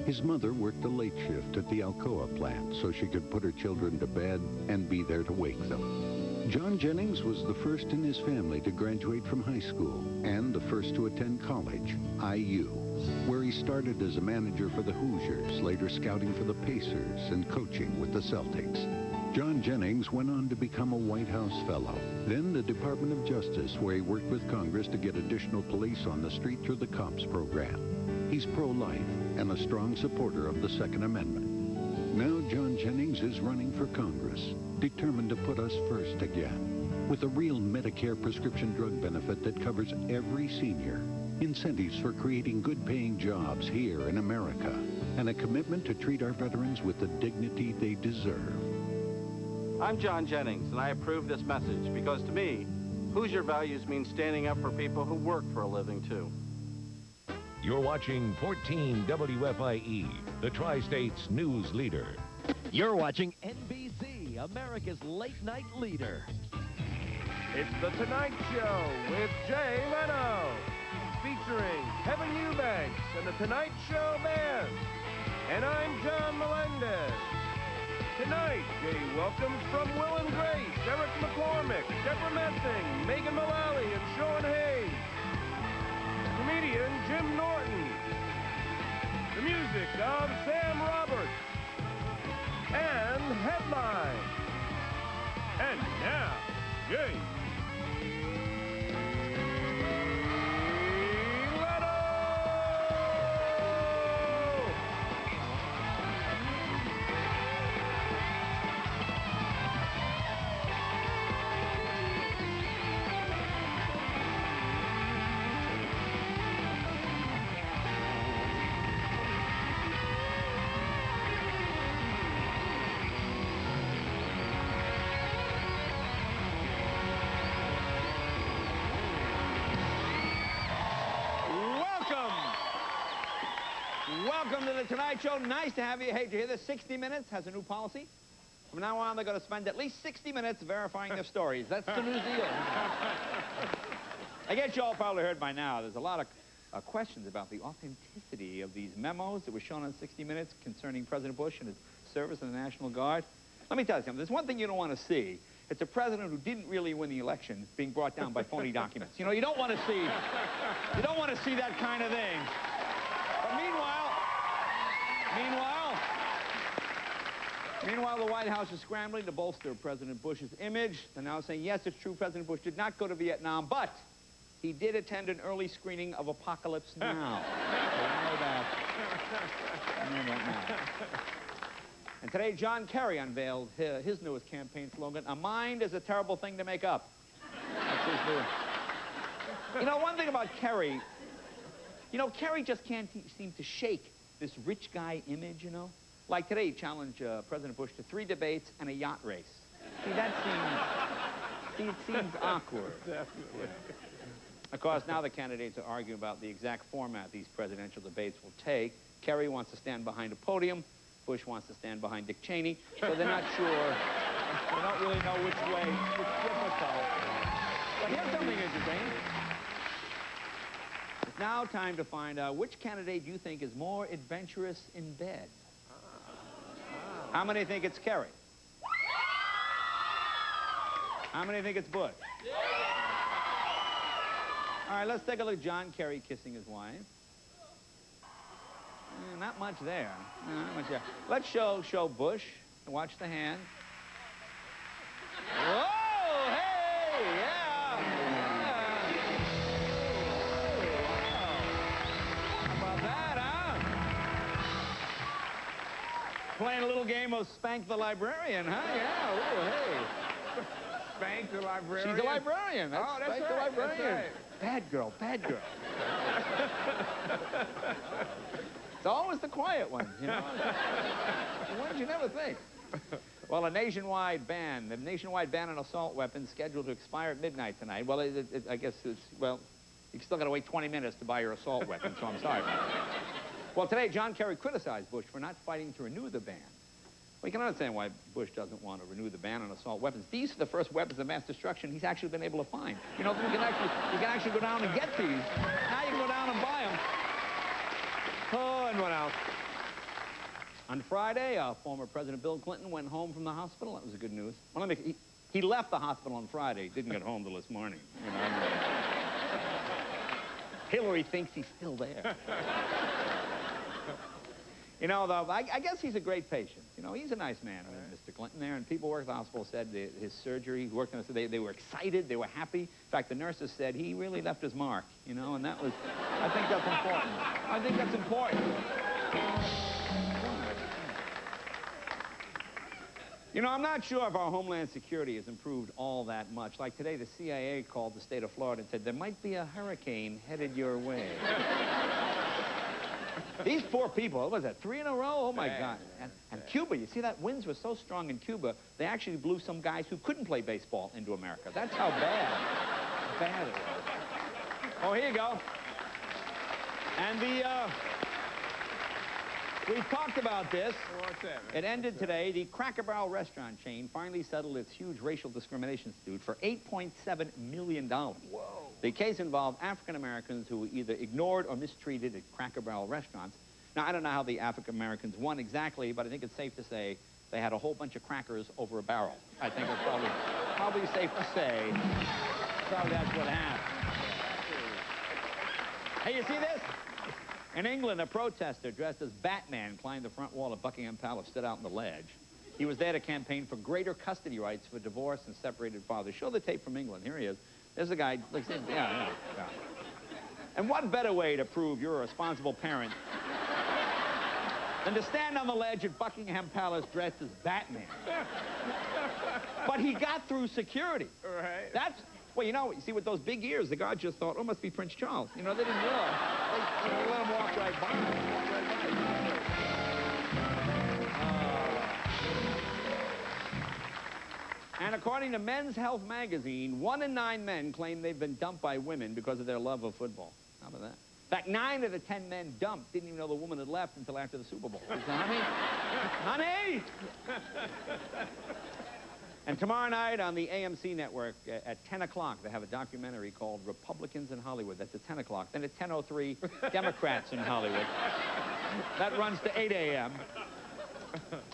His mother worked a late shift at the Alcoa plant so she could put her children to bed and be there to wake them. John Jennings was the first in his family to graduate from high school and the first to attend college, IU, where he started as a manager for the Hoosiers, later scouting for the Pacers and coaching with the Celtics. John Jennings went on to become a White House fellow, then the Department of Justice, where he worked with Congress to get additional police on the street through the COPS program. He's pro-life and a strong supporter of the Second Amendment. Now John Jennings is running for Congress, determined to put us first again, with a real Medicare prescription drug benefit that covers every senior, incentives for creating good-paying jobs here in America, and a commitment to treat our veterans with the dignity they deserve. I'm John Jennings, and I approve this message because to me, Hoosier values mean standing up for people who work for a living, too. You're watching 14 WFIE, the Tri-State's news leader. You're watching NBC, America's late-night leader. It's The Tonight Show with Jay Leno, featuring Kevin Eubanks and The Tonight Show Band. And I'm John Melendez. Tonight, Jay welcomes from Will and Grace, Eric McCormick, Deborah Messing, Megan Mullally, and Sean Hayes. Comedian Jim Norton. The music of Sam Roberts. And headline. And now, Jay Welcome to the Tonight Show. Nice to have you. Hey, did you hear this? 60 Minutes has a new policy. From now on, they're going to spend at least 60 minutes verifying their stories. That's the new deal. I guess you all probably heard by now, there's a lot of questions about the authenticity of these memos that were shown on 60 Minutes concerning President Bush and his service in the National Guard. Let me tell you something. There's one thing you don't want to see. It's a president who didn't really win the election being brought down by phony documents. You know, you don't want to see that kind of thing. But meanwhile, the White House is scrambling to bolster President Bush's image. They're now saying, yes, it's true, President Bush did not go to Vietnam, but he did attend an early screening of Apocalypse Now. I know that. Now. And today, John Kerry unveiled his newest campaign slogan, "A mind is a terrible thing to make up." That's his new. You know, one thing about Kerry, you know, Kerry just can't seem to shake this rich guy image, you know? Like today, he challenged President Bush to 3 debates and a yacht race. See, that seems, it seems awkward. Definitely. Yeah. Of course, now the candidates are arguing about the exact format these presidential debates will take. Kerry wants to stand behind a podium. Bush wants to stand behind Dick Cheney. So they're not sure. They don't really know which way. It's difficult. But here's something interesting. It's now time to find out which candidate you think is more adventurous in bed. How many think it's Kerry? How many think it's Bush? All right, let's take a look at John Kerry kissing his wife. Not much there. No, not much there. Let's show Bush. Watch the hand. Whoa! Hey! Yeah! How about that, huh? Playing a little game of Spank the Librarian, huh? Yeah. Ooh, hey. Spank the Librarian? She's a librarian. That's oh, that's Spank right. the Librarian. That's right. Bad girl, bad girl. It's always the quiet ones, you know? The ones you never think. Well, the nationwide ban on assault weapons scheduled to expire at midnight tonight. Well, I guess it's, well, you've still got to wait 20 minutes to buy your assault weapon, so I'm sorry about that. Well, today, John Kerry criticized Bush for not fighting to renew the ban. Well, you can understand why Bush doesn't want to renew the ban on assault weapons. These are the first weapons of mass destruction he's actually been able to find. You know, you can actually go down and get these. Now you can go down and buy them. Oh, and what else? On Friday, former President Bill Clinton went home from the hospital. That was good news. Well, he left the hospital on Friday. Didn't get home till this morning. You know, Hillary thinks he's still there. You know, though, I guess he's a great patient. You know, he's a nice man, Mr. Clinton there, and people working at the hospital said his surgery, he worked on it, they were excited, they were happy. In fact, the nurses said he really left his mark, you know, and that was, I think that's important. I think that's important. You know, I'm not sure if our Homeland Security has improved all that much. Like today, the CIA called the state of Florida and said, there might be a hurricane headed your way. These poor people, what was that, 3 in a row? Oh, my God. And Cuba, you see that? Winds were so strong in Cuba, they actually blew some guys who couldn't play baseball into America. That's how bad it was. Oh, here you go. And we've talked about this. What's that, man? It ended today. The Cracker Barrel restaurant chain finally settled its huge racial discrimination suit for $8.7 million. Whoa. The case involved African Americans who were either ignored or mistreated at Cracker Barrel restaurants. Now, I don't know how the African Americans won exactly, but I think it's safe to say they had a whole bunch of crackers over a barrel. I think it's probably safe to say probably that's what happened. Hey, you see this? In England, a protester dressed as Batman climbed the front wall of Buckingham Palace, stood out on the ledge. He was there to campaign for greater custody rights for divorced and separated fathers. Show the tape from England. Here he is. There's a guy, like, yeah. And what better way to prove you're a responsible parent than to stand on the ledge at Buckingham Palace dressed as Batman? But he got through security. Right. That's, well, you know, you see, with those big ears, the guard just thought, oh, must be Prince Charles. You know, they didn't realize. They let him walk right by. And according to Men's Health magazine, 1 in 9 men claim they've been dumped by women because of their love of football. How about that? In fact, 9 of the 10 men dumped didn't even know the woman had left until after the Super Bowl. He said, honey! And tomorrow night on the AMC network at 10 o'clock, they have a documentary called Republicans in Hollywood. That's at 10 o'clock. Then at 10:03, Democrats in Hollywood. That runs to 8 a.m.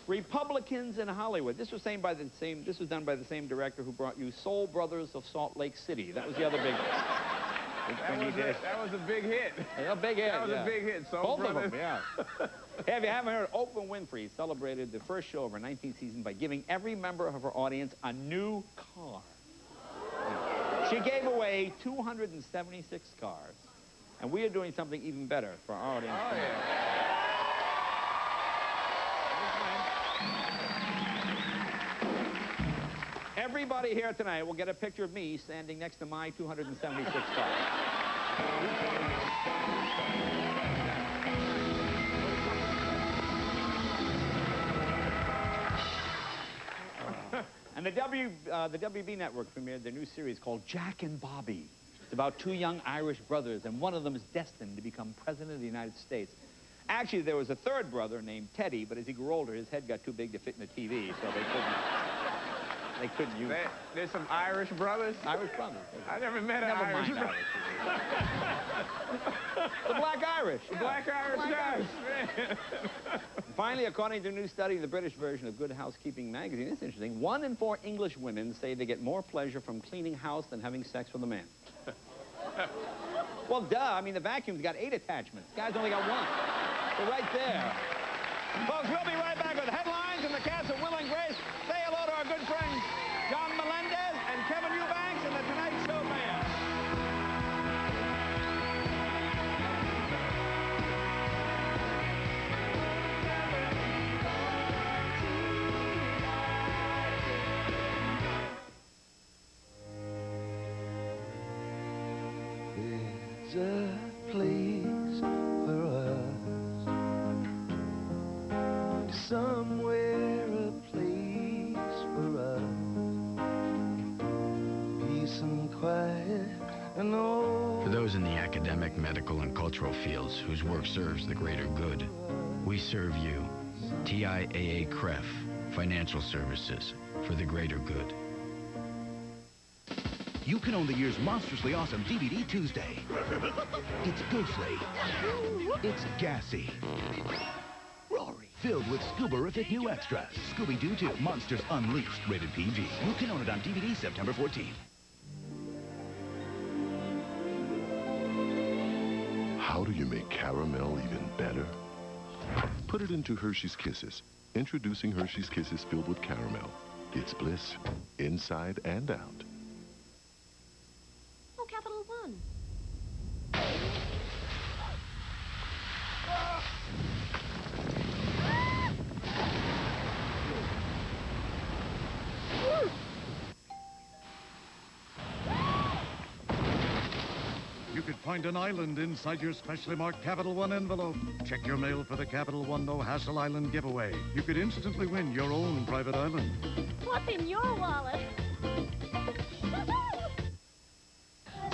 Republicans in Hollywood. This was done by the same director who brought you Soul Brothers of Salt Lake City. That was the other big That was a big hit. A big hit, That was a big hit, Soul Both Brothers. of them, yeah. Hey, if you haven't heard, Oprah Winfrey celebrated the first show of her 19th season by giving every member of her audience a new car. She gave away 276 cars, and we are doing something even better for our audience tonight. Everybody here tonight will get a picture of me standing next to my 276 cars. And the WB network premiered their new series called Jack and Bobby. It's about 2 young Irish brothers, and one of them is destined to become president of the United States. Actually, there was a third brother named Teddy, but as he grew older, his head got too big to fit in the TV, so they couldn't use it. There's some Irish brothers? Irish brothers. I never met an Irish brother. The Black Irish. The Black Irish guys. Finally, according to a new study in the British version of Good Housekeeping magazine, it's interesting, 1 in 4 English women say they get more pleasure from cleaning house than having sex with a man. Well, duh. I mean, the vacuum's got 8 attachments. Guy's only got 1. So right there. Folks, we'll be right back with headlines and the cast of Will and Grace. Say hello to our good friends John Melendez and Kevin Eubanks and the Tonight Show Band. There's a place for us, somewhere a place for us, peace and quiet and all. For those in the academic, medical, and cultural fields whose work serves the greater good, we serve you. TIAA CREF, Financial Services for the greater good. You can own the year's monstrously awesome DVD Tuesday. It's ghostly. It's gassy. Rory. Filled with scuba-rific new extras. Scooby-Doo 2, Monsters Unleashed, rated PG. You can own it on DVD September 14th. How do you make caramel even better? Put it into Hershey's Kisses. Introducing Hershey's Kisses filled with caramel. It's bliss, inside and out. Oh, Capital One. You could find an island inside your specially marked Capital One envelope. Check your mail for the Capital One No Hassle Island giveaway. You could instantly win your own private island. What's in your wallet?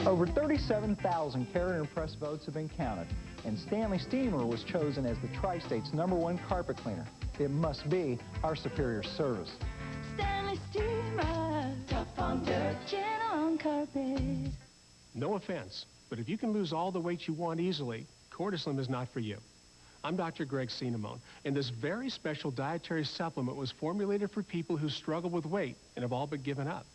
Over 37,000 Carrier and Press votes have been counted, and Stanley Steamer was chosen as the Tri-State's #1 carpet cleaner. It must be our superior service. Stanley Steamer, tough on dirt, gentle on carpet. No offense, but if you can lose all the weight you want easily, Cortislim is not for you. I'm Dr. Greg Cinnamone, and this very special dietary supplement was formulated for people who struggle with weight and have all but given up.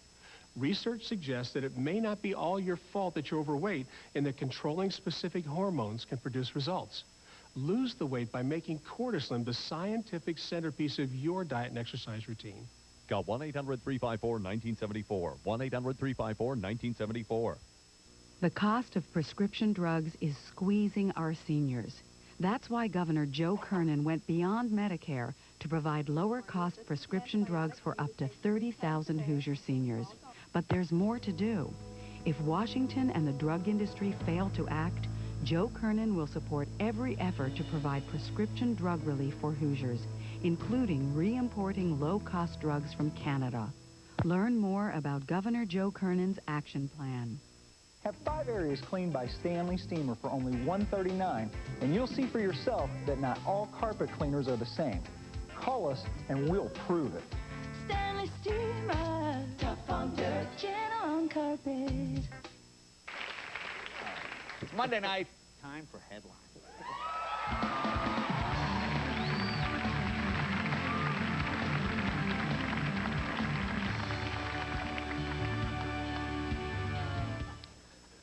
Research suggests that it may not be all your fault that you're overweight and that controlling specific hormones can produce results. Lose the weight by making Cortislim the scientific centerpiece of your diet and exercise routine. Call 1-800-354-1974. 1-800-354-1974. The cost of prescription drugs is squeezing our seniors. That's why Governor Joe Kernan went beyond Medicare to provide lower-cost prescription drugs for up to 30,000 Hoosier seniors. But there's more to do. If Washington and the drug industry fail to act, Joe Kernan will support every effort to provide prescription drug relief for Hoosiers, including re-importing low-cost drugs from Canada. Learn more about Governor Joe Kernan's action plan. Have 5 areas cleaned by Stanley Steamer for only $139, and you'll see for yourself that not all carpet cleaners are the same. Call us and we'll prove it. Stanley Steamer, tough on dirt, gentle on carpet. It's Monday night. Time for headlines.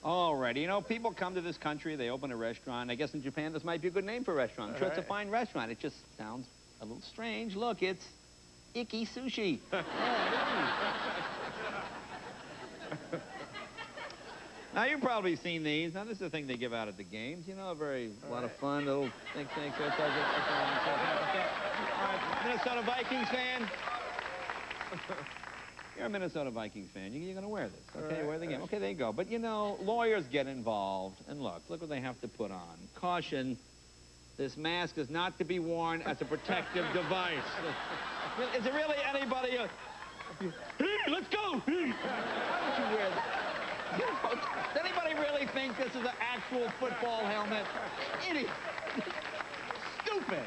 Alrighty, you know, people come to this country, they open a restaurant. I guess in Japan this might be a good name for a restaurant. I'm sure it's a fine restaurant. It just sounds a little strange. Look, it's Icky Sushi. Now, you've probably seen these. Now, this is the thing they give out at the games. You know, a lot of fun, little things. All right, Minnesota Vikings fan. You're a Minnesota Vikings fan. You're going to wear this, okay? Wear the game. Okay, there you go. But, you know, lawyers get involved. And look what they have to put on. Caution, this mask is not to be worn as a protective device. Is it really anybody... Hey, let's go! Why don't you wear that? You know, does anybody really think this is an actual football helmet? Idiot. Stupid.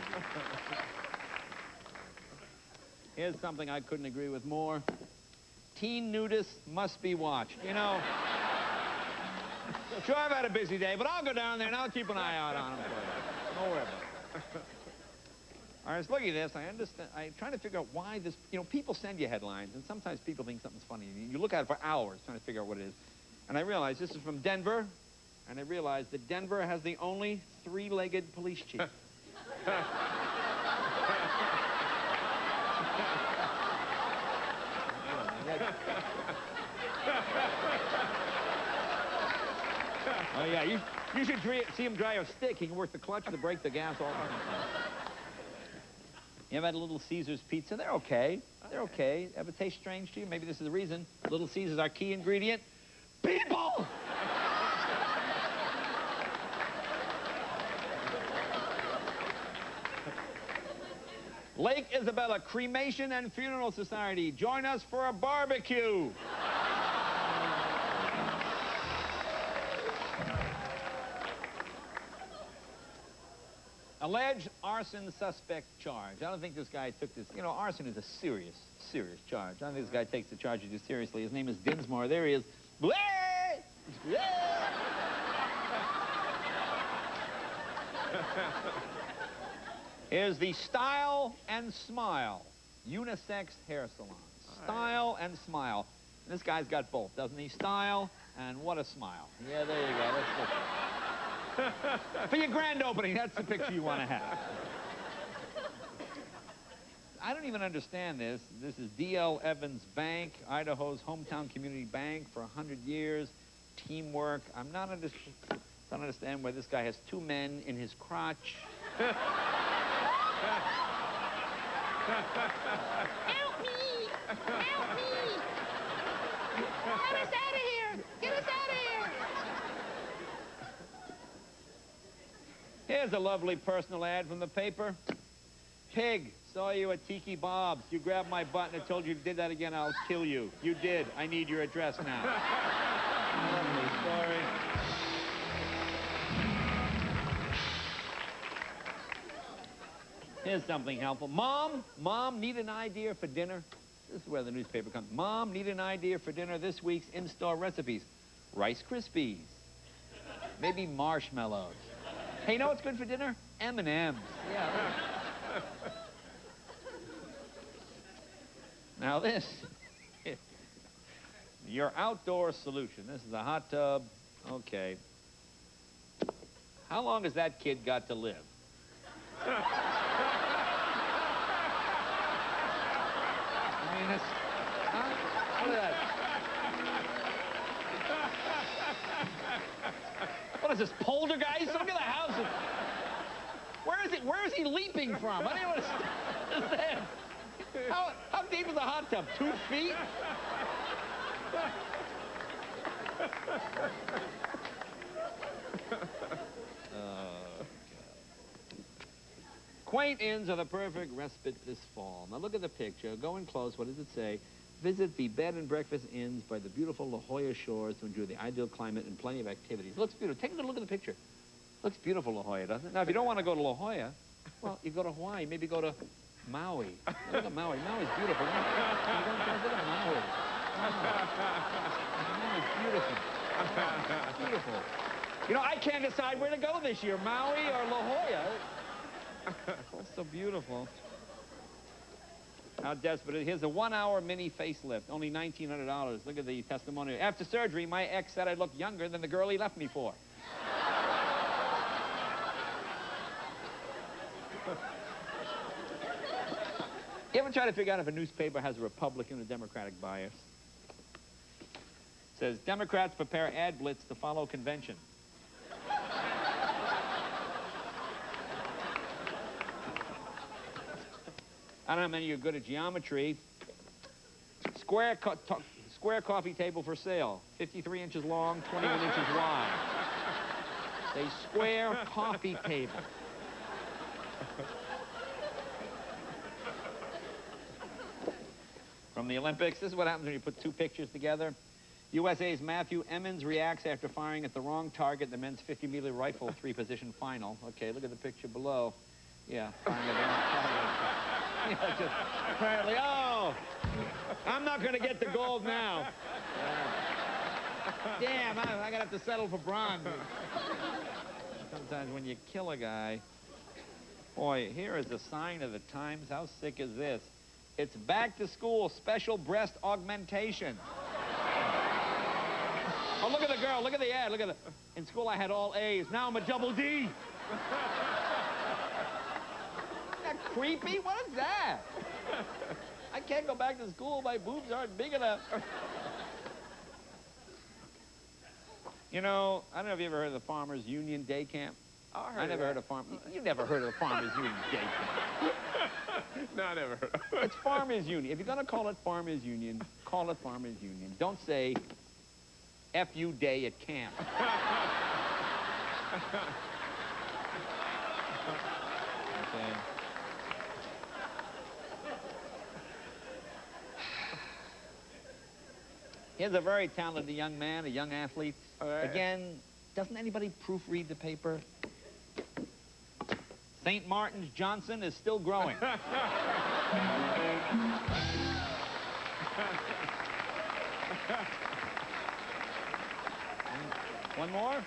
Here's something I couldn't agree with more. Teen nudists must be watched. You know, sure, I've had a busy day, but I'll go down there and I'll keep an eye out on them for you. Don't worry about it. All right, so look at this. I understand. I'm trying to figure out why this, you know, people send you headlines, and sometimes people think something's funny. You look at it for hours trying to figure out what it is. And I realized this is from Denver, and I realized that Denver has the only 3-legged police chief. Oh, yeah, you should see him drive a stick. He can work the clutch, the brake, the gas, all that. You ever had a Little Caesars pizza? They're okay. They're okay. Ever taste strange to you? Maybe this is the reason. Little Caesars, our key ingredient. People! Lake Isabella Cremation and Funeral Society. Join us for a barbecue. Alleged arson suspect charge. I don't think this guy took this. You know, arson is a serious, serious charge. I don't think this guy takes the charges too seriously. His name is Dinsmore. There he is. Blah! Blah! Here's the Style and Smile unisex hair salon. Style and Smile. This guy's got both, doesn't he? Style and what a smile. Yeah, there you go. That's good. For your grand opening, that's the picture you want to have. I don't even understand this. This is D.L. Evans Bank, Idaho's hometown community bank for 100 years. Teamwork. I'm not don't understand why this guy has 2 men in his crotch. Help me! Help me! Get us out of here! Get us out of here! Here's a lovely personal ad from the paper. Pig, saw you at Tiki Bob's. You grabbed my butt and I told you if you did that again, I'll kill you. You did. I need your address now. Lovely story. Here's something helpful. Mom, need an idea for dinner? This is where the newspaper comes. Mom, need an idea for dinner this week's in-store recipes. Rice Krispies. Maybe marshmallows. Hey, you know what's good for dinner? M&M's. Yeah. Now this, your outdoor solution. This is a hot tub. Okay. How long has that kid got to live? I mean, it's, huh? Look at that. What is this, poltergeist? Look at the house. Where is it? Where is he leaping from? I don't understand. How deep is the hot tub? 2 feet? Quaint inns are the perfect respite this fall. Now look at the picture. Go in close. What does it say? Visit the bed and breakfast inns by the beautiful La Jolla shores to enjoy the ideal climate and plenty of activities. Looks beautiful. Take a good look at the picture. Looks beautiful, La Jolla, doesn't it? Now, if you don't want to go to La Jolla, well, you go to Hawaii. Maybe go to Maui. Look at Maui. Maui's beautiful. Look at Maui. Maui's beautiful. It's beautiful. You know, I can't decide where to go this year, Maui or La Jolla. It's so beautiful. How desperate. Here's a 1-hour mini facelift, only $1,900. Look at the testimonial. After surgery, my ex said I looked younger than the girl he left me for. You ever try to figure out if a newspaper has a Republican or Democratic bias? It says, Democrats prepare ad blitz to follow convention. I don't know how many of you are good at geometry. Square coffee table for sale. 53 inches long, 21 inches wide. A square coffee table. From the Olympics, this is what happens when you put two pictures together. USA's Matthew Emmons reacts after firing at the wrong target in the men's 50-meter rifle three-position final. Okay, look at the picture below. Yeah, firing at the wrong target. Yeah, just apparently, oh, I'm not going to get the gold now. Damn, I'm going to have to settle for bronze. Sometimes when you kill a guy, boy, here is a sign of the times. How sick is this? It's back to school, special breast augmentation. Oh, look at the girl, look at the ad, look at the... In school I had all A's, now I'm a double D. Isn't that creepy? What is that? I can't go back to school, my boobs aren't big enough. You know, I don't know if you ever heard of the Farmers Union Day Camp. Oh, I never heard of You never heard of the Farmers Union Day Camp. No, I never heard of it. It's Farmers Union. If you're going to call it Farmers Union, call it Farmers Union. Don't say F.U. Day at camp. Okay. Here's a very talented young man, a young athlete. Right. Again, doesn't anybody proofread the paper? St. Martin's Johnson is still growing. One more?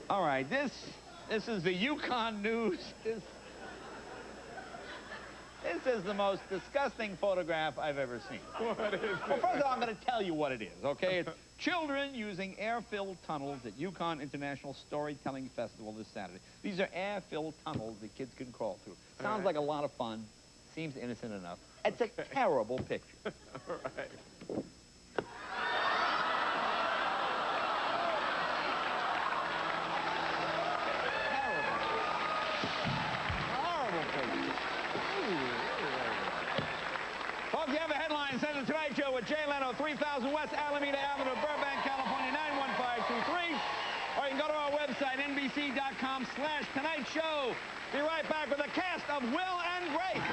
All right, this is the Yukon News. This is the most disgusting photograph I've ever seen. What is it? Well, first of all, I'm going to tell you what it is, okay? It's children using air-filled tunnels at Yukon International Storytelling Festival this Saturday. These are air-filled tunnels that kids can crawl through. Sounds like a lot of fun. Seems innocent enough. It's a terrible picture. All right. Folks, you have a headline. Send it to Tonight Show with Jay Leno, 3000 West Alameda Avenue, Burbank, California, 91523. Or you can go to our website, nbc.com/Tonight Show. Be right back with a cast of Will and Grace.